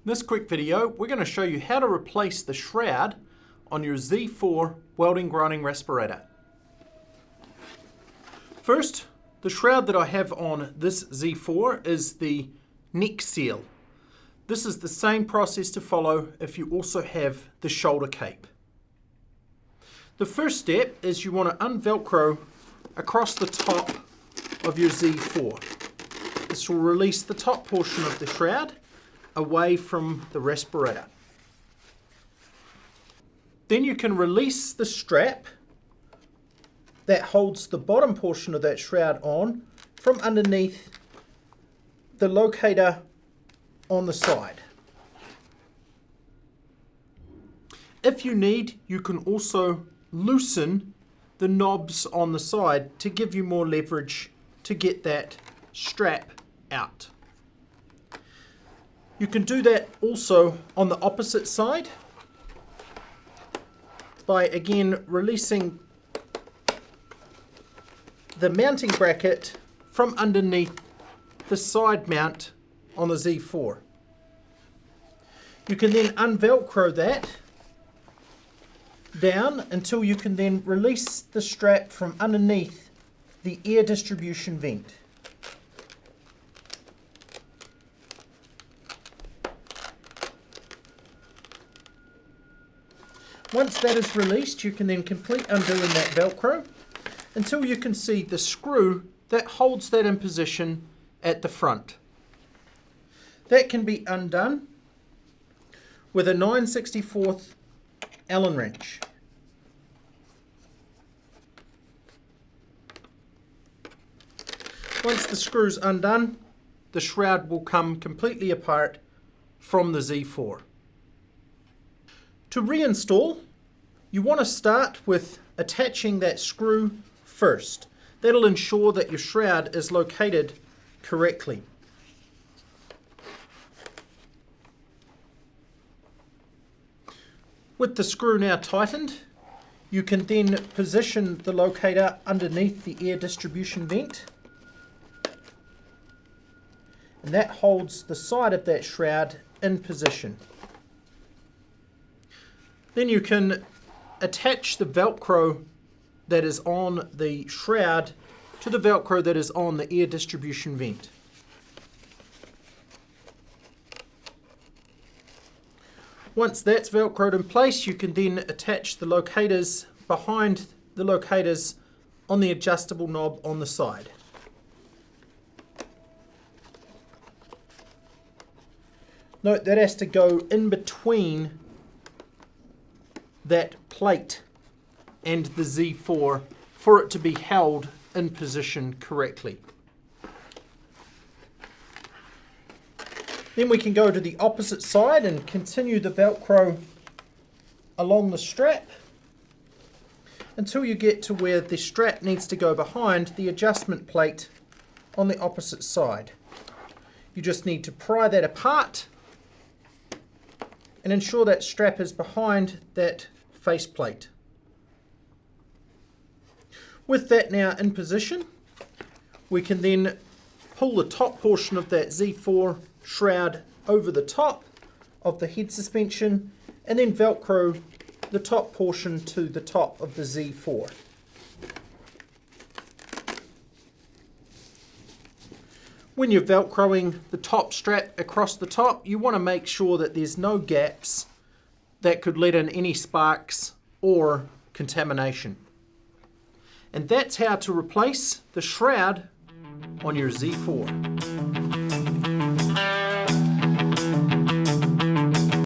In this quick video, we're going to show you how to replace the shroud on your Z4 welding grinding respirator. First, the shroud that I have on this Z4 is the neck seal. This is the same process to follow if you also have the shoulder cape. The first step is you want to unvelcro across the top of your Z4. This will release the top portion of the shroud away from the respirator. Then you can release the strap that holds the bottom portion of that shroud on from underneath the locator on the side. If you need, you can also loosen the knobs on the side to give you more leverage to get that strap out. You can do that also on the opposite side by again releasing the mounting bracket from underneath the side mount on the Z4. You can then unvelcro that down until you can then release the strap from underneath the air distribution vent. Once that is released, you can then complete undoing that Velcro until you can see the screw that holds that in position at the front. That can be undone with a 9/64 Allen wrench. Once the screw's undone, the shroud will come completely apart from the Z4. To reinstall, you want to start with attaching that screw first. That'll ensure that your shroud is located correctly. With the screw now tightened, you can then position the locator underneath the air distribution vent. And that holds the side of that shroud in position. Then you can attach the Velcro that is on the shroud to the Velcro that is on the air distribution vent. Once that's Velcroed in place, you can then attach the locators behind the locators on the adjustable knob on the side. Note that has to go in between that plate and the Z4 for it to be held in position correctly. Then we can go to the opposite side and continue the Velcro along the strap until you get to where the strap needs to go behind the adjustment plate on the opposite side. You just need to pry that apart and ensure that strap is behind that faceplate. With that now in position, we can then pull the top portion of that Z4 shroud over the top of the head suspension and then Velcro the top portion to the top of the Z4. When you're Velcroing the top strap across the top, you want to make sure that there's no gaps that could let in any sparks or contamination. And that's how to replace the shroud on your Z4.